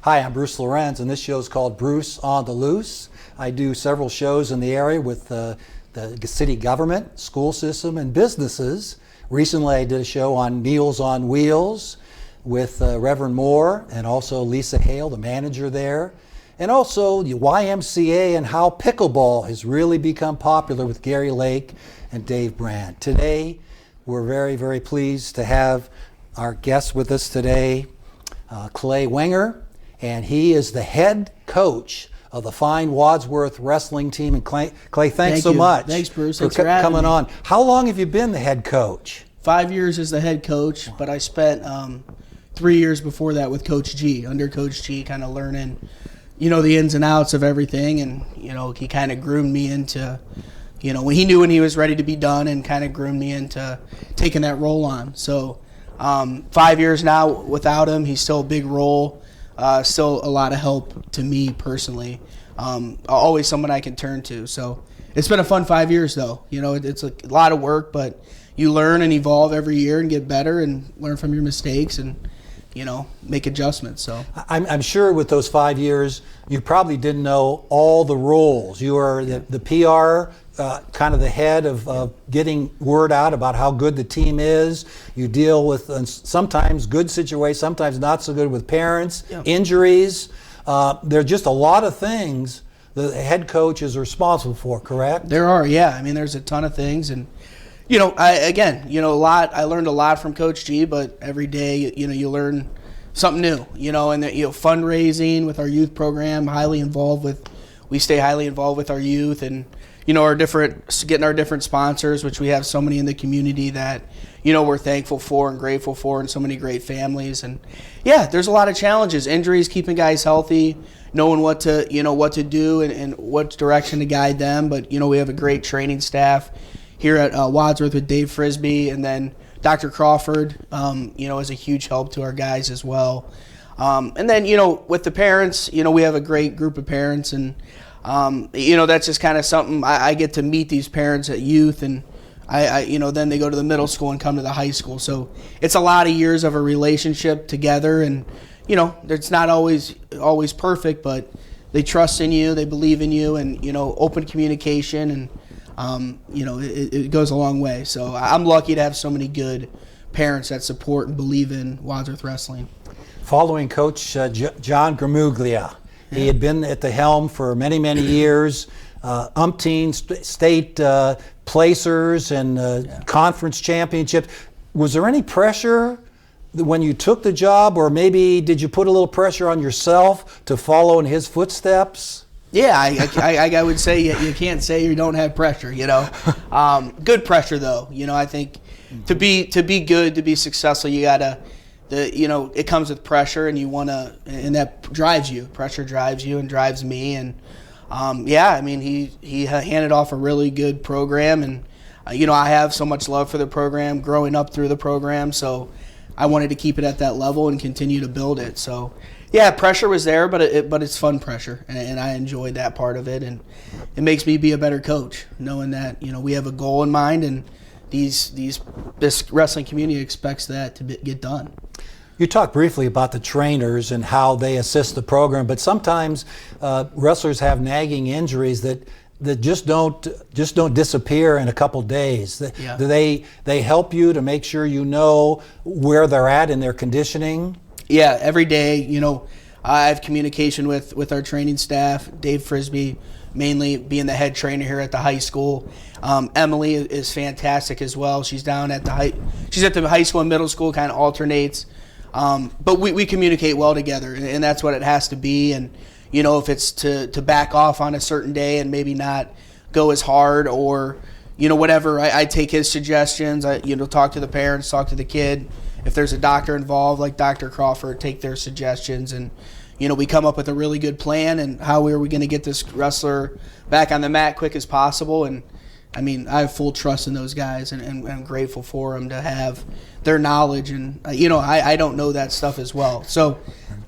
Hi, I'm Bruce Lorincz, and this show is called Bruce on the Loose. I do several shows in the area with the city government, school system, and businesses. Recently, I did a show on Meals on Wheels with Reverend Moore and also Lisa Hale, the manager there. And also the YMCA and how pickleball has really become popular with Gary Lake and Dave Brand. Today, we're very, very pleased to have our guest with us today, Clay Wenger, and he is the head coach of the fine Wadsworth wrestling team. And Clay, thanks so much. Thanks, Bruce. For Thanks for having coming me. on. How long have you been the head coach? 5 years as the head coach, but I spent 3 years before that with Coach G, under Coach G, kind of learning, the ins and outs of everything. And, he kind of groomed me into, when he was ready to be done, and kind of groomed me into taking that role on. So 5 years now without him, he's still a big role, still a lot of help to me personally. Always someone I can turn to. So it's been a fun 5 years, though. It's a lot of work, but you learn and evolve every year and get better and learn from your mistakes and, make adjustments. So I'm sure with those 5 years, you probably didn't know all the roles. You were the PR, kind of the head of getting word out about how good the team is. You deal with sometimes good situations, sometimes not so good with parents, injuries. There are just a lot of things the head coach is responsible for, correct? There are, yeah. There's a ton of things. And, I learned a lot from Coach G, but every day, you learn something new, and that, fundraising with our youth program, we stay highly involved with our youth, and, getting our different sponsors, which we have so many in the community that, we're thankful for and grateful for, and so many great families. And yeah, there's a lot of challenges, injuries, keeping guys healthy, knowing what to do and what direction to guide them. But, we have a great training staff here at Wadsworth with Dave Frisbee, and then Dr. Crawford, is a huge help to our guys as well. And then, with the parents, we have a great group of parents, and, that's just kind of something I get to meet these parents at youth, and then they go to the middle school and come to the high school. So it's a lot of years of a relationship together, and, it's not always perfect, but they trust in you, they believe in you, and, open communication, and, it goes a long way. So I'm lucky to have so many good parents that support and believe in Wadsworth wrestling. Following Coach John Gramuglia, he had been at the helm for many, many years, umpteen state placers and conference championships. Was there any pressure when you took the job, or maybe did you put a little pressure on yourself to follow in his footsteps? Yeah, I would say you can't say you don't have pressure, Good pressure, though. I think to be good, to be successful, you gotta, it comes with pressure, and and that drives you. Pressure drives you and drives me, and he handed off a really good program, and I have so much love for the program, growing up through the program, so I wanted to keep it at that level and continue to build it. So. Yeah, pressure was there, but it's fun pressure, and I enjoyed that part of it, and it makes me be a better coach, knowing that we have a goal in mind, and this wrestling community expects that to get done. You talked briefly about the trainers and how they assist the program, but sometimes wrestlers have nagging injuries that just don't disappear in a couple days. Do they help you to make sure you know where they're at in their conditioning? Yeah, every day, I have communication with our training staff, Dave Frisbee, mainly being the head trainer here at the high school. Emily is fantastic as well. She's down at she's at the high school and middle school, kind of alternates. But we communicate well together, and that's what it has to be. And, if it's to back off on a certain day and maybe not go as hard, or, whatever, I take his suggestions. I talk to the parents, talk to the kid. If there's a doctor involved, like Dr. Crawford, take their suggestions, and we come up with a really good plan and how are we going to get this wrestler back on the mat quick as possible. And I have full trust in those guys, and I'm grateful for them to have their knowledge, and I don't know that stuff as well, so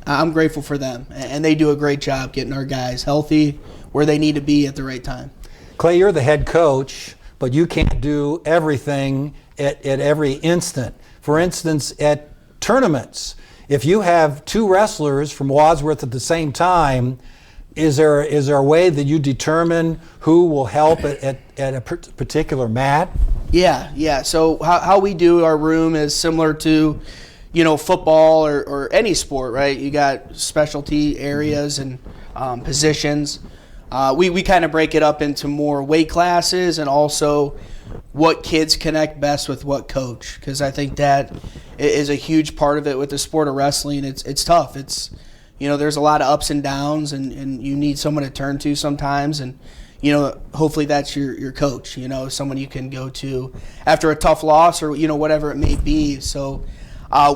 I'm grateful for them, and they do a great job getting our guys healthy where they need to be at the right time. Clay, you're the head coach, but you can't do everything at every instant. For instance, at tournaments, if you have two wrestlers from Wadsworth at the same time, is there a way that you determine who will help at a particular mat? Yeah. So how we do our room is similar to, football or any sport, right? You got specialty areas and positions. We kind of break it up into more weight classes and also what kids connect best with what coach, because I think that is a huge part of it with the sport of wrestling. It's tough. It's there's a lot of ups and downs, and you need someone to turn to sometimes, and hopefully that's your coach, someone you can go to after a tough loss or whatever it may be. So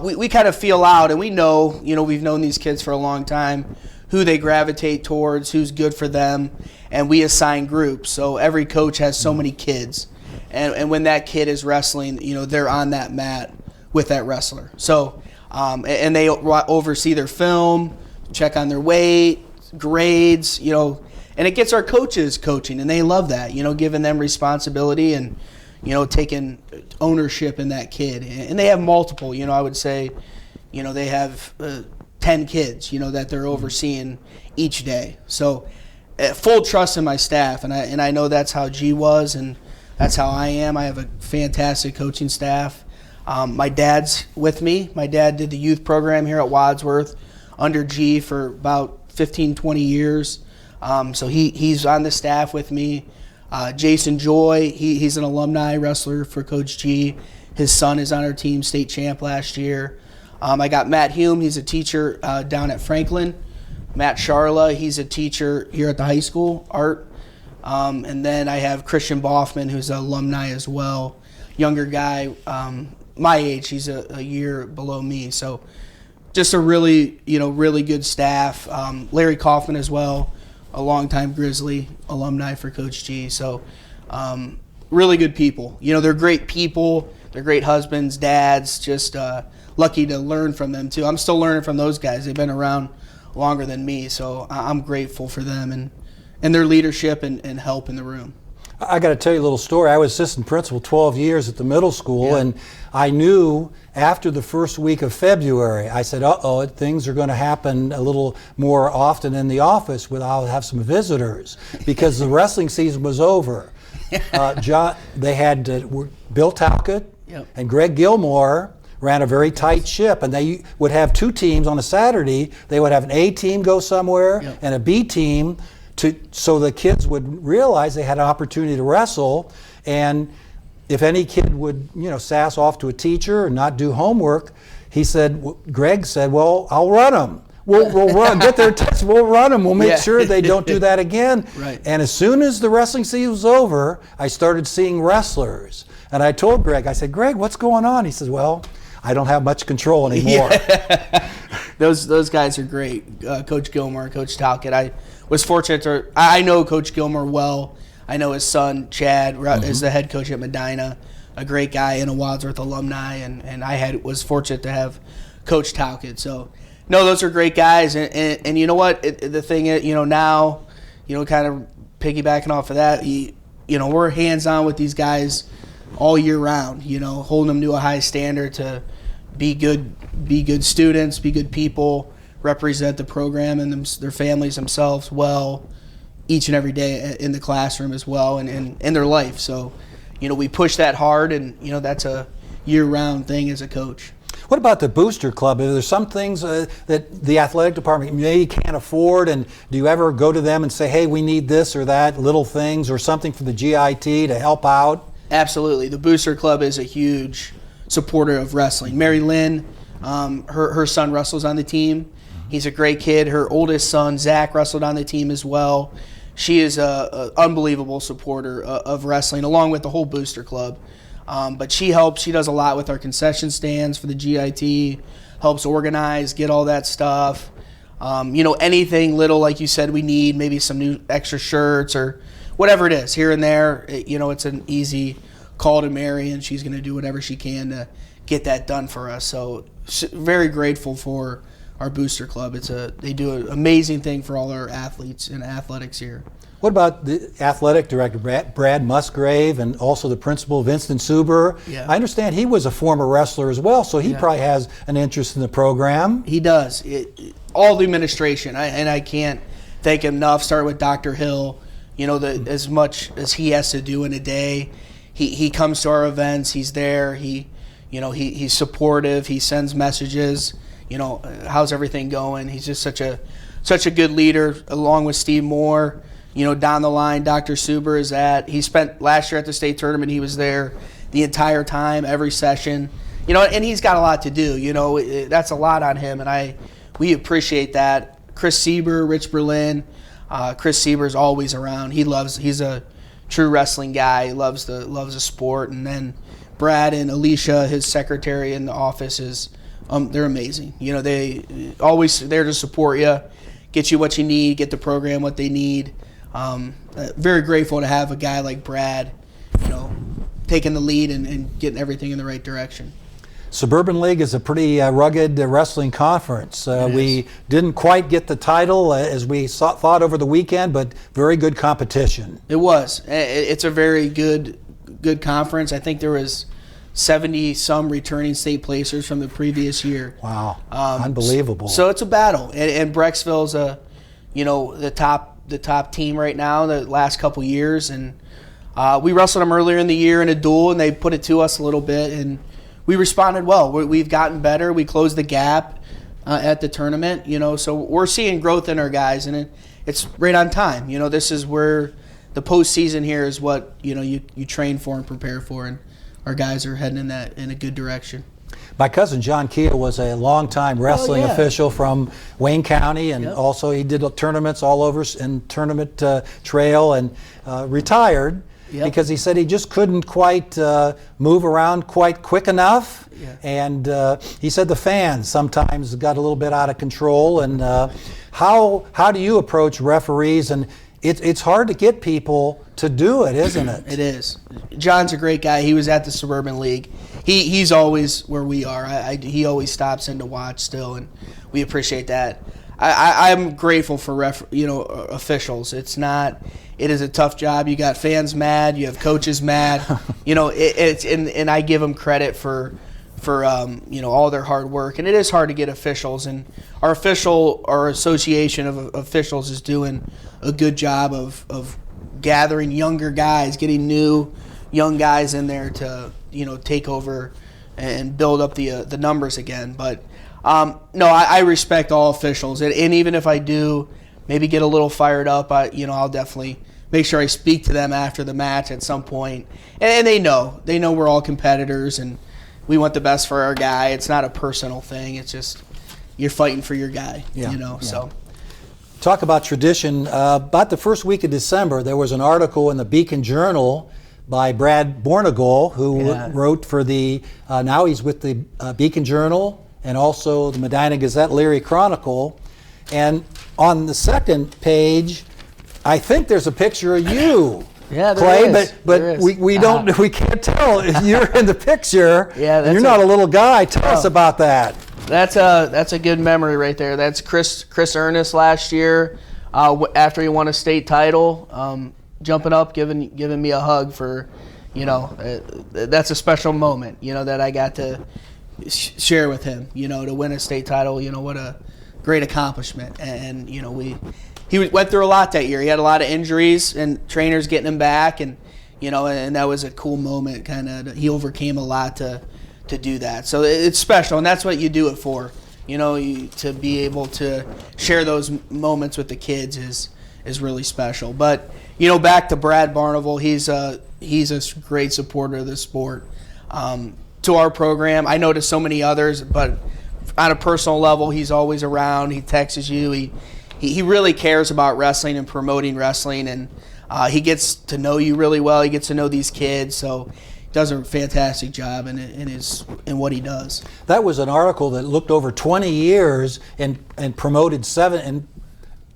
we kind of feel out, and we know, we've known these kids for a long time, who they gravitate towards, who's good for them, and we assign groups. So every coach has so many kids, and when that kid is wrestling, they're on that mat with that wrestler. So and they oversee their film, check on their weight, grades, and it gets our coaches coaching, and they love that, giving them responsibility and, taking ownership in that kid. And they have multiple, I would say, they have 10 kids, that they're overseeing each day. So full trust in my staff, and I know that's how G was, and that's how I am. I have a fantastic coaching staff. My dad's with me. My dad did the youth program here at Wadsworth under G for about 15, 20 years. So he's on the staff with me. Jason Joy, he's an alumni wrestler for Coach G. His son is on our team, state champ last year. I got Matt Hume, he's a teacher down at Franklin. Matt Sharla, he's a teacher here at the high school, art. And then I have Christian Boffman, who's an alumni as well. Younger guy, my age, he's a year below me. So just a really good staff. Larry Kaufman as well, a longtime Grizzly alumni for Coach G. So really good people. They're great people. They're great husbands, dads, just lucky to learn from them too. I'm still learning from those guys. They've been around longer than me, so I'm grateful for them and their leadership and help in the room. I got to tell you a little story. I was assistant principal 12 years at the middle school, and I knew after the first week of February, I said, things are going to happen a little more often in the office. I'll have some visitors because the wrestling season was over. They had Bill Talcott and Greg Gilmore ran a very tight ship, and they would have two teams on a Saturday. They would have an A team go somewhere and a B team, so the kids would realize they had an opportunity to wrestle. And if any kid would, sass off to a teacher and not do homework, Greg said, well, I'll run them. We'll run, get their test, we'll run them. We'll make sure they don't do that again. Right. And as soon as the wrestling season was over, I started seeing wrestlers. And I told Greg, I said, Greg, what's going on? He says, well, I don't have much control anymore. Those guys are great. Coach Gilmore, Coach Talcott. I was fortunate I know Coach Gilmore well. I know his son, Chad, is the head coach at Medina, a great guy and a Wadsworth alumni, and I was fortunate to have Coach Talcott. So, no, those are great guys. And you know what? The thing is, now, kind of piggybacking off of that, we're hands-on with these guys all year round, holding them to a high standard to be good students, be good people, represent the program and their families themselves well each and every day in the classroom as well and in their life. So, we push that hard, and, that's a year-round thing as a coach. What about the booster club? Are there some things that the athletic department maybe can't afford, and do you ever go to them and say, hey, we need this or that, little things or something for the GIT to help out? Absolutely. The booster club is a huge supporter of wrestling. Mary Lynn, her son wrestles on the team. He's a great kid. Her oldest son, Zach, wrestled on the team as well. She is an unbelievable supporter of wrestling, along with the whole booster club. But she helps. She does a lot with our concession stands for the GIT, helps organize, get all that stuff. Anything little, like you said, we need, maybe some new extra shirts or whatever it is, here and there. It's an easy call to Mary, and she's going to do whatever she can to get that done for us. So very grateful for our booster club. They do an amazing thing for all our athletes in athletics here. What about the athletic director, Brad Musgrave, and also the principal, Vincent Suber? Yeah. I understand he was a former wrestler as well, so he probably has an interest in the program. He does. All the administration, and I can't thank him enough, starting with Dr. Hill. As much as he has to do in a day, he comes to our events, he's there, he's supportive, he sends messages, how's everything going? He's just such a good leader, along with Steve Moore. Down the line, Dr. Suber he spent last year at the state tournament. He was there the entire time, every session. And he's got a lot to do. That's a lot on him, and we appreciate that. Chris Sieber, Rich Berlin. Chris Sieber's always around. He's a true wrestling guy. He loves the sport. And then Brad and Alicia, his secretary in the office, they're amazing. They always there to support you, get you what you need, get the program what they need. Very grateful to have a guy like Brad, taking the lead and getting everything in the right direction. Suburban League is a pretty rugged wrestling conference. We didn't quite get the title as we thought over the weekend, but very good competition. It was. It's a very good conference. I think there was 70-some returning state placers from the previous year. Wow, unbelievable. So it's a battle, and Brecksville's the top team right now the last couple years, and we wrestled them earlier in the year in a duel, and they put it to us a little bit, and we responded well. We've gotten better. We closed the gap at the tournament, so we're seeing growth in our guys, and it's right on time. This is where the postseason here is what you train for and prepare for, and our guys are heading in a good direction. My cousin John Kia was a longtime wrestling official from Wayne County, and also he did tournaments all over in tournament trail, and retired because he said he just couldn't quite move around quite quick enough. And he said the fans sometimes got a little bit out of control. And how do you approach referees? And it's hard to get people to do it, isn't it? It is. John's a great guy. He was at the Suburban League. He's always where we are. He always stops in to watch still, and we appreciate that. I'm grateful for officials. It is a tough job. You got fans mad. You have coaches mad. And I give them credit for all their hard work. And it is hard to get officials. And our association of officials is doing a good job of gathering younger guys, getting new young guys in there to take over and build up the numbers again. But no, I respect all officials, and even if I do maybe get a little fired up, I'll definitely make sure I speak to them after the match at some point. And they know we're all competitors, and we want the best for our guy. It's not a personal thing. It's just you're fighting for your guy. So. Talk about tradition. About the first week of December, there was an article in the Beacon Journal by Brad Bornagol, who wrote for now he's with the Beacon Journal and also the Medina Gazette Leary Chronicle. And on the second page, I think there's a picture of you. Yeah, Clay, is. but we can't tell if you're in the picture. Yeah, you're not a little guy. Tell us about that. That's a good memory right there. That's Chris Ernest last year after he won a state title, jumping up, giving me a hug for, that's a special moment, that I got to share with him, to win a state title. What a great accomplishment. And he went through a lot that year. He had a lot of injuries and trainers getting him back, and and that was a cool moment. He overcame a lot to do that. So it's special, and that's what you do it for. To be able to share those moments with the kids is really special. But back to Brad Barneville, he's a great supporter of the sport. To our program, I know to so many others, but on a personal level, he's always around. He texts you. He really cares about wrestling and promoting wrestling, and he gets to know you really well. He gets to know these kids, so he does a fantastic job in what he does. That was an article that looked over 20 years and promoted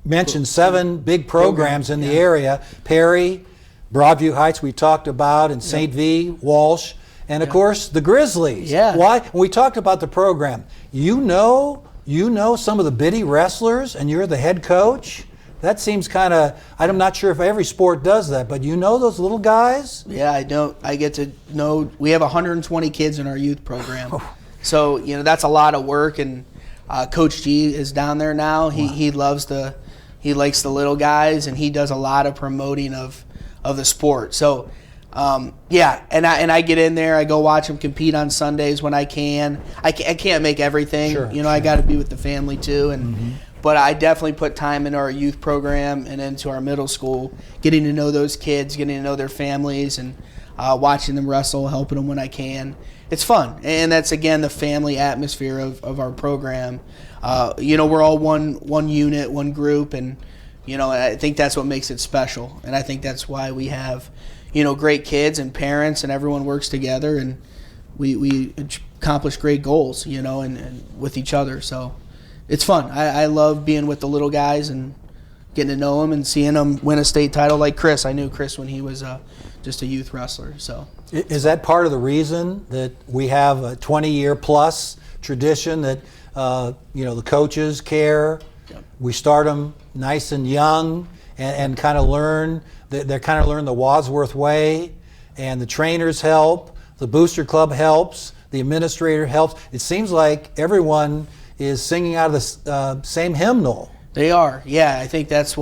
mentioned seven big programs in the area: Perry, Broadview Heights we talked about, and St. V, Walsh, and of course the Grizzlies. Yeah. Why? When we talked about the program, you know some of the bitty wrestlers and you're the head coach? That seems kind of, I'm not sure if every sport does that, but you know those little guys? Yeah, I don't. I get to know, we have 120 kids in our youth program. So, that's a lot of work, and Coach G is down there now. He likes the little guys, and he does a lot of promoting of the sport. So, and I get in there. I go watch them compete on Sundays when I can. I can't make everything. Sure, I got to be with the family too, but I definitely put time into our youth program and into our middle school, getting to know those kids, getting to know their families, and watching them wrestle, helping them when I can. It's fun, and that's, again, the family atmosphere of our program. We're all one unit, one group, and I think that's what makes it special, and I think that's why we have great kids and parents, and everyone works together, and we accomplish great goals, and with each other. So it's fun. I love being with the little guys and getting to know them and seeing them win a state title like Chris. I knew Chris when he was just a youth wrestler. So is that part of the reason that we have a 20-year plus tradition that the coaches care? Yep. We start them nice and young and kind of learn. They kind of learn the Wadsworth way, and the trainers help, the booster club helps, the administrator helps. It seems like everyone is singing out of the same hymnal. They are, yeah. I think that's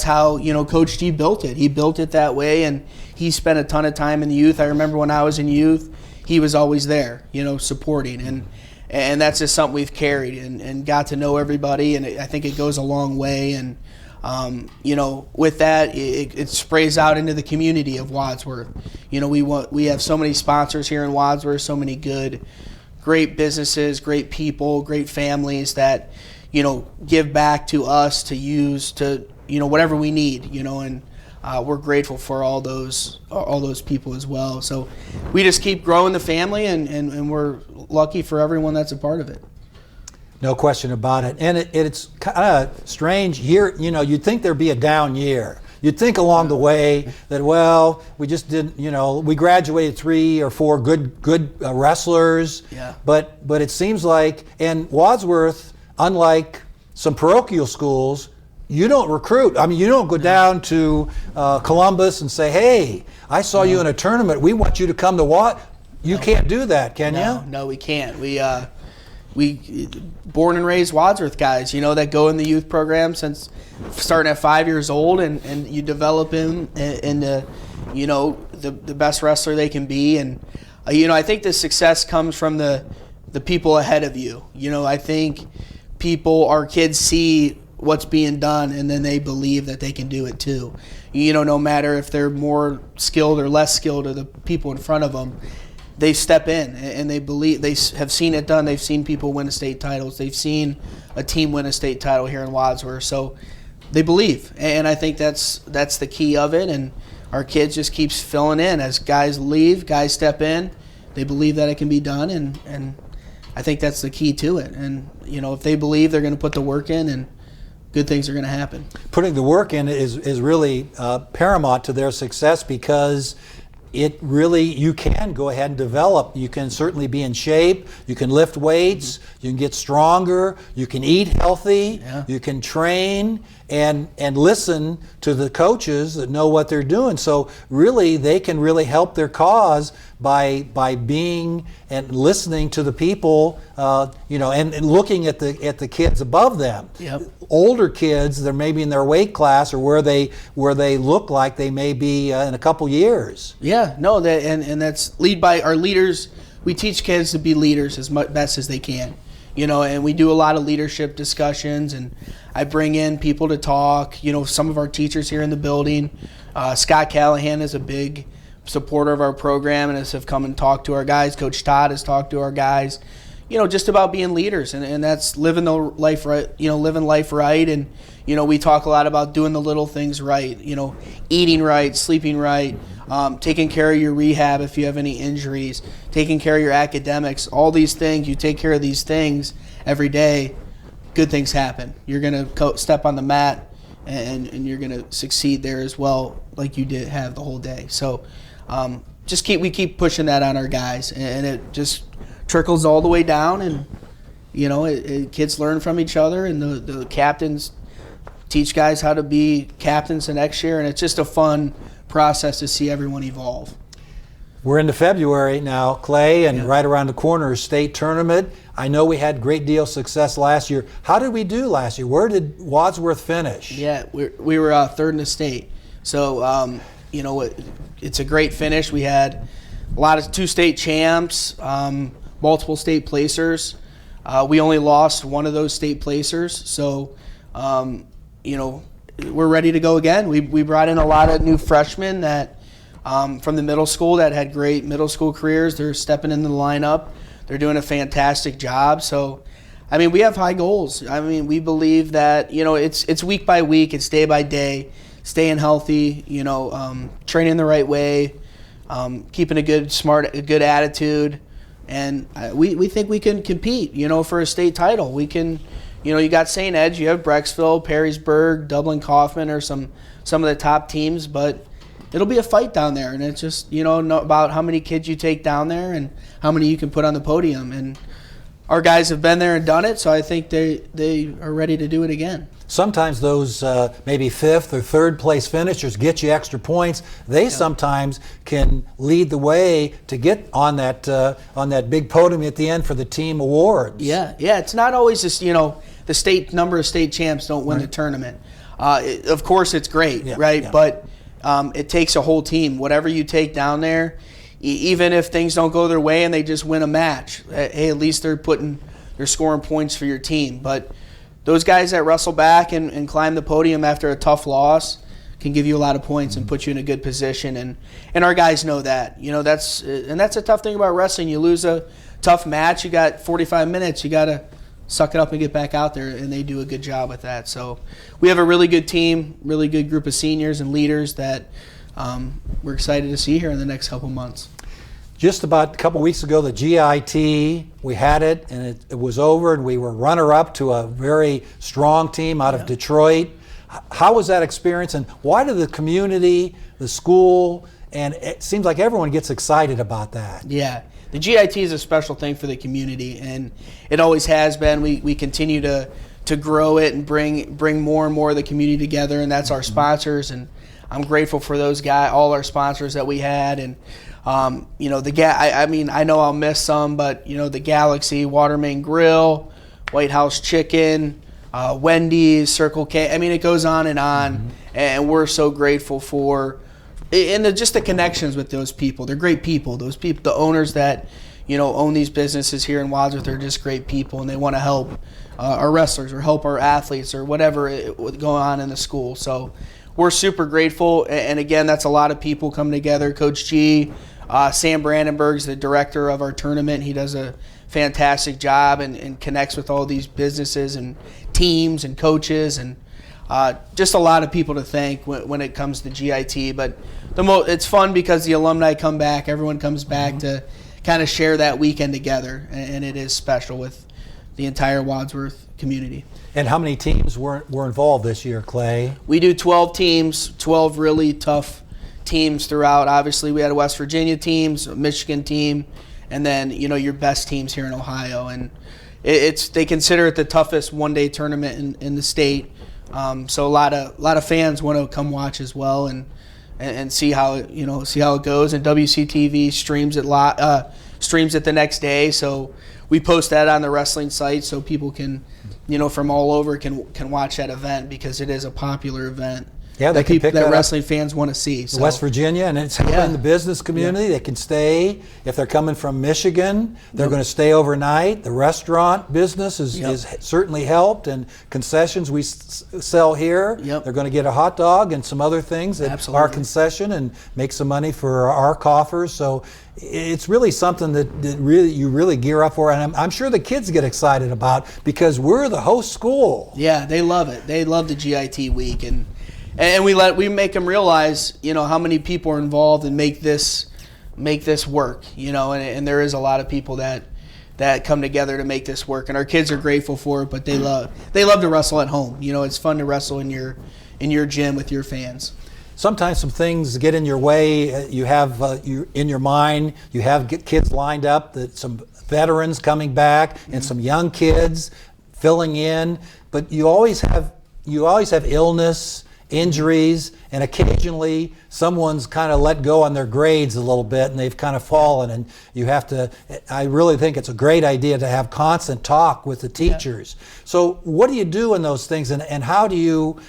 how Coach G built it. He built it that way, and he spent a ton of time in the youth. I remember when I was in youth, he was always there, supporting, and that's just something we've carried and got to know everybody, and I think it goes a long way. And with that, it sprays out into the community of Wadsworth. We have so many sponsors here in Wadsworth, so many great businesses, great people, great families that give back to us to use to whatever we need, and we're grateful for all those people as well. So we just keep growing the family, and we're lucky for everyone that's a part of it. No question about it. And it's kind of strange here. You'd think there'd be a down year. You'd think along the way that, well, we just didn't, we graduated 3 or 4 good wrestlers. Yeah. But it seems like, and Wadsworth, unlike some parochial schools, you don't recruit. I mean, you don't go down to Columbus and say, hey, I saw you in a tournament. We want you to come to You can't do that, can you? No, we can't. We born and raised Wadsworth guys, that go in the youth program since starting at 5 years old, and you develop them into, the best wrestler they can be. And, I think the success comes from the people ahead of you. I think our kids see what's being done, and then they believe that they can do it too. No matter if they're more skilled or less skilled or the people in front of them, they step in and they believe. They have seen it done. They've seen people win state titles. They've seen a team win a state title here in Wadsworth. So they believe, and I think that's the key of it. And our kids just keeps filling in as guys leave, guys step in. They believe that it can be done, and I think that's the key to it. And if they believe, they're going to put the work in, and good things are going to happen. Putting the work in is really paramount to their success, because you can go ahead and develop. You can certainly be in shape. You can lift weights. You can get stronger. You can eat healthy. Yeah. You can train and listen to the coaches that know what they're doing. So really, they can really help their cause by being and listening to the people, and looking at the kids above them. Yep. Older kids, they're maybe in their weight class or where they look like they may be in a couple years. Yeah, no, and that's lead by our leaders. We teach kids to be leaders as best as they can, and we do a lot of leadership discussions, and I bring in people to talk. Some of our teachers here in the building, Scott Callahan is a big supporter of our program and have come and talked to our guys. Coach Todd has talked to our guys, just about being leaders, and that's living the life right, living life right. And, we talk a lot about doing the little things right, eating right, sleeping right, taking care of your rehab if you have any injuries, taking care of your academics, all these things. You take care of these things every day, good things happen. You're going to step on the mat, and you're going to succeed there as well, like you did have the whole day. So we keep pushing that on our guys, and it just trickles all the way down, and Kids learn from each other, and the captains teach guys how to be captains the next year, and it's just a fun process to see everyone evolve. We're into February now, Clay, and right around the corner is state tournament. I know we had a great deal of success last year. How did we do last year? Where did Wadsworth finish? Yeah, we were third in the state. So, it's a great finish. We had a lot of 2 state champs, multiple state placers. We only lost one of those state placers. So, we're ready to go again. We brought in a lot of new freshmen that from the middle school that had great middle school careers. They're stepping into the lineup. They're doing a fantastic job. So, we have high goals. We believe that, it's week by week, it's day by day, staying healthy, training the right way, keeping a good attitude. And we think we can compete, for a state title. We can, you got St. Ed's, you have Brecksville, Perrysburg, Dublin Kaufman are some of the top teams, but it'll be a fight down there. And it's just, about how many kids you take down there and how many you can put on the podium. And our guys have been there and done it, so I think they are ready to do it again. Sometimes those maybe 5th or 3rd place finishers get you extra points. They sometimes can lead the way to get on that big podium at the end for the team awards. Yeah. It's not always just the state number of state champs don't win the tournament. Of course, it's great, right? Yeah. But it takes a whole team. Whatever you take down there, even if things don't go their way and they just win a match, hey, at least they're scoring points for your team. But those guys that wrestle back and climb the podium after a tough loss can give you a lot of points and put you in a good position. And our guys know that. That's a tough thing about wrestling. You lose a tough match, you got 45 minutes, you got to suck it up and get back out there, and they do a good job with that. So we have a really good team, really good group of seniors and leaders that we're excited to see here in the next couple months. Just about a couple weeks ago, the GIT, we had it, and it was over, and we were runner-up to a very strong team out of Detroit. How was that experience, and why did the community, the school, and it seems like everyone gets excited about that? Yeah, the GIT is a special thing for the community, and it always has been. We continue to grow it and bring more and more of the community together, and that's our sponsors, and I'm grateful for those guys, all our sponsors that we had, and I know I'll miss some, but the Galaxy, Watermain Grill, White House Chicken, Wendy's, Circle K. It goes on, and we're so grateful for just the connections with those people. They're great people. Those people, the owners that own these businesses here in Wadsworth, are just great people, and they want to help our wrestlers or help our athletes or whatever going on in the school. So we're super grateful, and again, that's a lot of people coming together. Coach G, Sam Brandenburg's the director of our tournament. He does a fantastic job and connects with all these businesses and teams and coaches, and just a lot of people to thank when it comes to GIT. But it's fun because the alumni come back. Everyone comes back to kind of share that weekend together, and it is special with the entire Wadsworth community. And how many teams were involved this year, Clay? We do 12 teams, 12 really tough teams throughout. Obviously, we had a West Virginia teams, a Michigan team, and then your best teams here in Ohio. And they consider it the toughest one-day tournament in the state. So a lot of fans want to come watch as well and see how it goes. And WCTV streams it the next day. So we post that on the wrestling site so people can, from all over can watch that event, because it is a popular event. Yeah, they can pick that wrestling fans want to see. So. West Virginia, and it's in the business community. They can stay. If they're coming from Michigan, they're going to stay overnight. The restaurant business is certainly helped, and concessions we sell here. They're going to get a hot dog and some other things at our concession and make some money for our coffers. So it's really something that you really gear up for, and I'm sure the kids get excited about, because we're the host school. Yeah, they love it. They love the GIT week, and we make them realize, how many people are involved and make this work, and there is a lot of people that come together to make this work, and our kids are grateful for it, but they love to wrestle at home. It's fun to wrestle in your gym with your fans. Sometimes some things get in your way. You have in your mind, you have kids lined up, that some veterans coming back and some young kids filling in, but you always have illness, injuries, and occasionally someone's kind of let go on their grades a little bit and they've kind of fallen, and you have to, I really think it's a great idea to have constant talk with the teachers. Yeah. So what do you do in those things, and how do you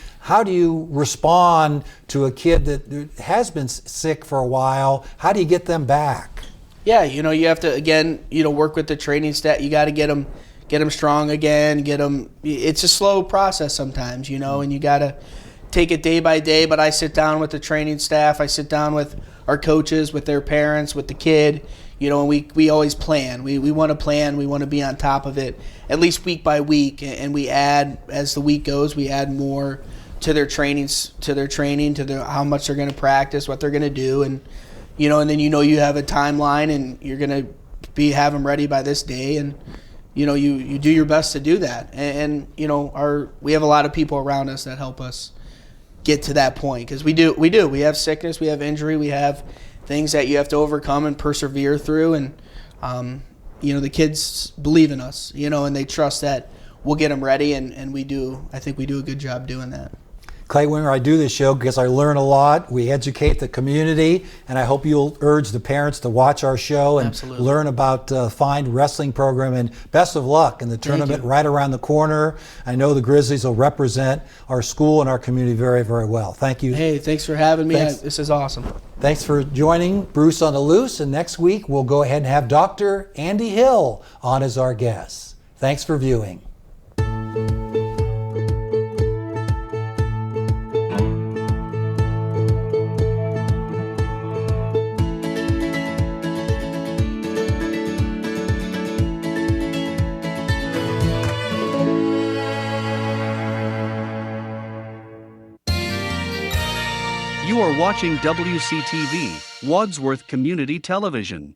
respond to a kid that has been sick for a while? How do you get them back? Yeah, you have to, again, work with the training staff. You got to get them strong again, it's a slow process sometimes, and you got to take it day by day. But I sit down with the training staff, I sit down with our coaches, with their parents, with the kid, and we always plan. We want to plan, we want to be on top of it, at least week by week, and we add, as the week goes, we add more to their training, how much they're going to practice, what they're going to do, and then you have a timeline, and you're going to have them ready by this day, and you do your best to do that. And we have a lot of people around us that help us get to that point, because we have sickness, we have injury, we have things that you have to overcome and persevere through, and the kids believe in us, and they trust that we'll get them ready, and I think we do a good job doing that. Clay Wenger, I do this show because I learn a lot. We educate the community, and I hope you'll urge the parents to watch our show and Absolutely. Learn about fine wrestling program. And best of luck in the tournament right around the corner. I know the Grizzlies will represent our school and our community very, very well. Thank you. Hey, thanks for having me. This is awesome. Thanks for joining Bruce on the Loose. And next week, we'll go ahead and have Dr. Andy Hill on as our guest. Thanks for viewing. You are watching WCTV, Wadsworth Community Television.